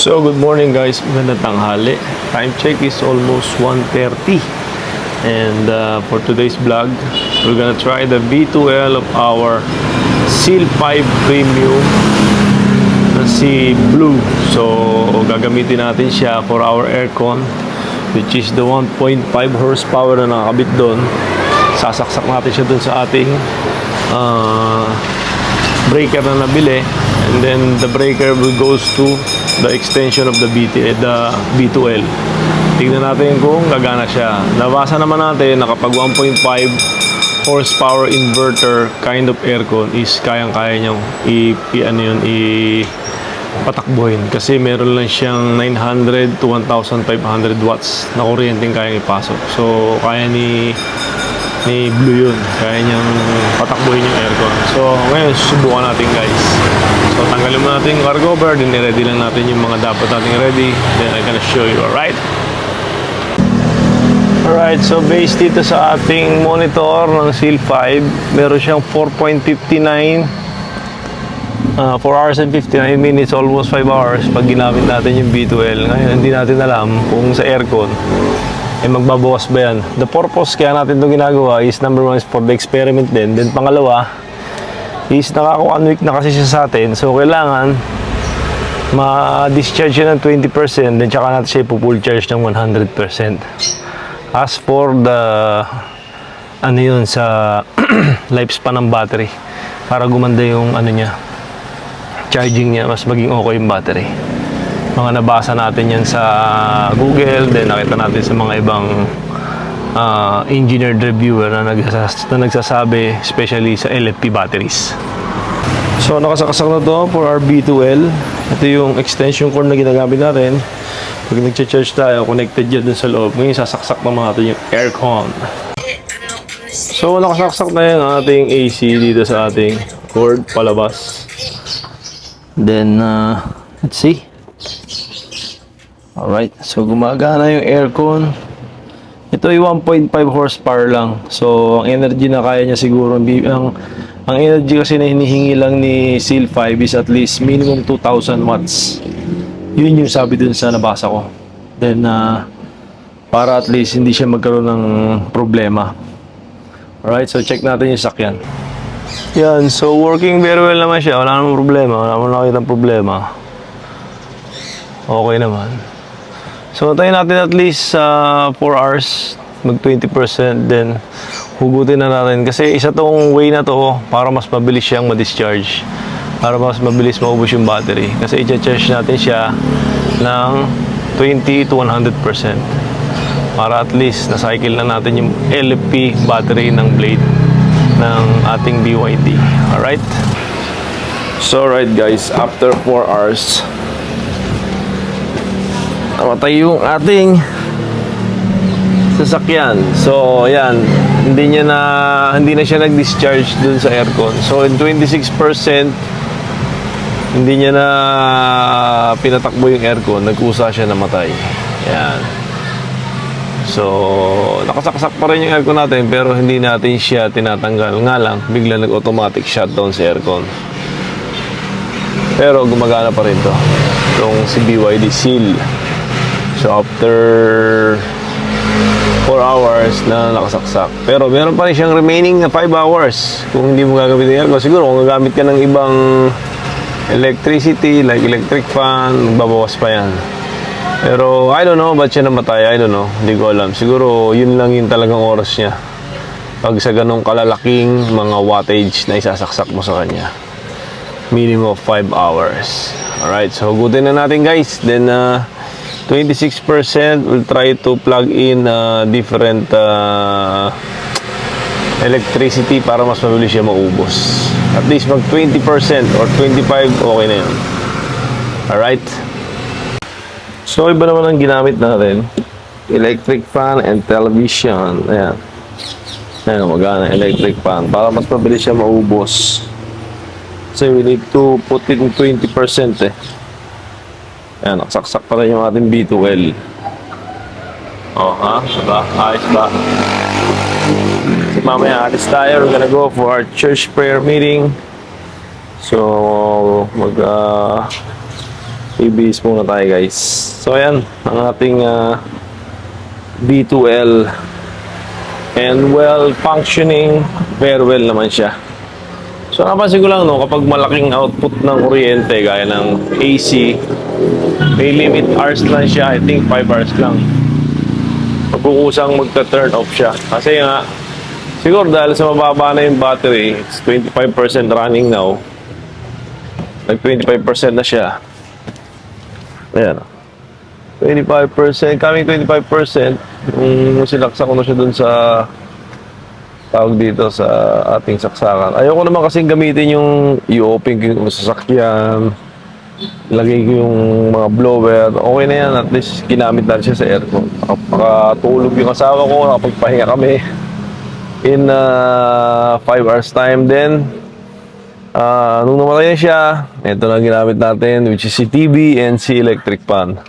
So good morning guys, magandang tanghali. Time check is almost 1:30. And for today's vlog, we're gonna try the V2L of our Seal 5 Premium na si Blue. So gagamitin natin siya for our aircon, which is the 1.5 horsepower na nakakabit doon. Sasaksak natin siya doon sa ating breaker na nabili, and then the breaker will goes to the extension of the V2L. Tignan natin kung gagana siya. Nabasa naman natin na kapag 1.5 horsepower inverter kind of aircon is kayang-kaya niyong patakbuhin kasi meron lang siyang 900 to 1,500 watts na kuryenteng kayang ipasok. So kaya ni Blue yun, kaya niyang patakbuhin yung aircon. So ngayon susubukan natin guys. So tanggalin mo natin yung car cover, then ready lang natin yung mga dapat natin ready, then I'm gonna show you. Alright, so based dito sa ating monitor ng Seal 5, meron siyang 4.59 4 hours and 59 minutes, almost 5 hours pag ginamit natin yung V2L. Ngayon hindi natin alam kung sa aircon magbabawas ba yan. The purpose kaya natin itong ginagawa is number 1 is for the experiment din. Then pangalawa is nakaka 1 week na kasi siya sa atin. So kailangan ma-discharge siya ng 20%, then tsaka natin siya ipo-full charge ng 100%. As for the sa lifespan ng battery, para gumanda yung charging niya, mas maging okay yung battery. Mga nabasa natin yan sa Google, then nakita natin sa mga ibang engineered reviewer na nagsasabi, especially sa LFP batteries. So nakasaksak na to for our B2L. Ito yung extension cord na ginagamit natin. Pag nag-charge tayo, connected yan dun sa loob. Ngayon sasaksak naman natin yung aircon. So nakasaksak na yan ang ating AC dito sa ating cord palabas. Then let's see. Alright, so gumagana yung aircon. Ito ay 1.5 horsepower lang. So ang energy na kaya niya siguro, ang energy kasi na hinihingi lang ni Seal 5 is at least minimum 2,000 watts. Yun yung sabi dun sa nabasa ko. Then para at least hindi siya magkaroon ng problema. Alright, so check natin yung sakyan. Yan, so working very well naman siya. Wala namang problema. Wala namang nakitang problema. Okay naman. So tayo natin at least 4 hours, mag 20%, then hugutin na natin. Kasi isa tong way na to para mas mabilis siyang ma-discharge. Para mas mabilis maubos yung battery. Kasi i-charge natin siya ng 20 to 100%. Para at least na-cycle na natin yung LFP battery ng blade ng ating BYD. Alright? So right guys, after 4 hours, namatay yung ating sasakyan. So ayan, hindi na siya nag-discharge dun sa aircon. So in 26%, hindi niya na pinatakbo yung aircon, nagkusa siya, namatay. Ayan. So nakasaksak pa rin yung aircon natin, pero hindi natin siya tinatanggal. Nga lang, bigla nag-automatic shutdown sa aircon. Pero gumagana pa rin to, itong si BYD Seal. So after 4 hours na nakasaksak. Pero meron pa rin siyang remaining na 5 hours kung hindi mo gagamit yung aircon. Siguro kung gagamit ka ng ibang electricity like electric fan, babawas pa yan. Pero I don't know ba't siya namatay. I don't know, hindi ko alam. Siguro yun lang yung talagang oras niya pag sa ganong kalalaking mga wattage na isasaksak mo sa kanya. Minimum of 5 hours. Alright, so hugutin na natin guys. Then 26% will try to plug in different electricity para mas mabilis siya maubos. At least mag 20% or 25%, okay na yun. Alright? So iba naman ang ginamit natin. Electric fan and television. Ayan. Ayan, magana electric fan para mas mabilis siya maubos. So we need to put it in 20% eh. Ayan, nakasaksak pa rin yung ating B2L. Oh, ha? Diba? Ayos ba? So, mamaya alis tayo. We're gonna go for our church prayer meeting. So, Ibis muna tayo guys. So ayan, ang ating B2L, and well functioning, very well naman siya. So napansin ko lang no, kapag malaking output ng kuryente gaya ng AC, may limit hours lang siya. I think 5 hours lang. Pagkukusang magka-turn off siya. Kasi nga, siguro dahil sa mababa na yung battery, it's 25% running now. Nag 25% na siya. Ayan. 25%, coming 25%. Yung sinaksak ko na siya dun sa tawag dito sa ating saksakan. Ayoko naman kasing gamitin yung i-open ko yung sasakyan, lagay ko yung mga blower. Okay na yan, at least ginamit na siya sa aircon. Makatulog yung asawa ko, nakapagpahinga kami in 5 hours time. Then nung namatay na siya, ito na ginamit natin, which is si TV and si electric fan.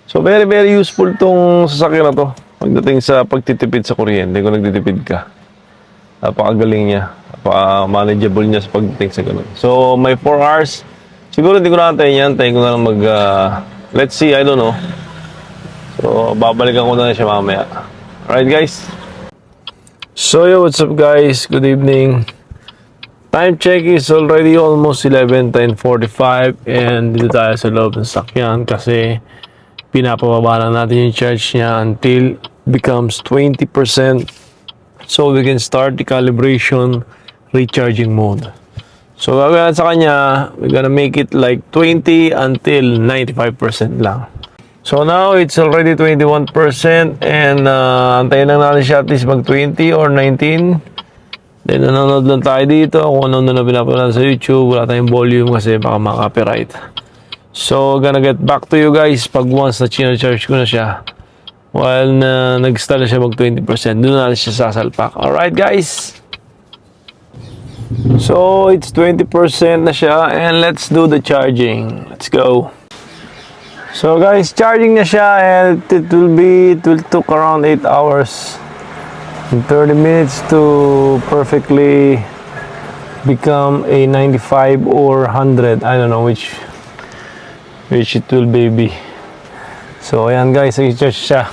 So very very useful tong sasakyan na to pagdating sa pagtitipid sa kuryente kung nagtitipid ka. Napakagaling niya. Napaka-manageable niya sa pagdating sa ganun. So, may 4 hours. Siguro hindi ko na antayin yan. Tayo ko na lang let's see, I don't know. So, babalikan ko na siya mamaya. Alright, guys. So, yo, what's up, guys? Good evening. Time check is already almost 11:45 and dito tayo sa loob ng sakyan kasi pinapababa na natin yung charge niya until becomes 20%. So we can start the calibration recharging mode. So gagawin sa kanya, we're gonna make it like 20 until 95% lang. So now it's already 21% and antayin lang natin siya at least mag 20 or 19. Then nanonood lang tayo dito kung ano na pinapanood sa YouTube. Wala tayong volume kasi baka ma-copyright. So gonna get back to you guys pag once na charge ko na siya. While nag-start na siya mag 20%, doon na siya sasalpak. Alright guys. So it's 20% na siya and let's do the charging. Let's go. So guys, charging na siya and it will took around 8 hours and 30 minutes to perfectly become a 95 or 100. I don't know which it will be. So ayan guys, nag-charge siya.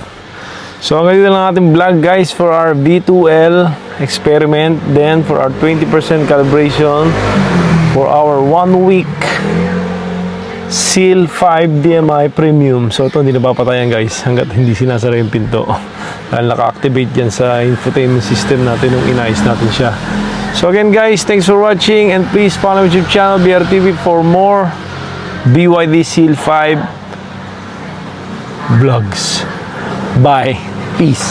So hanggang dito lang ating vlog guys for our B2L experiment. Then for our 20% calibration for our 1 week Seal 5 DMI Premium. So ito hindi napapatayan guys hanggat hindi sinasara yung pinto. Dahil naka-activate yan sa infotainment system natin nung inayos natin siya. So again guys, thanks for watching and please follow my YouTube channel BRTV for more BYD Seal 5 vlogs. Bye. Peace.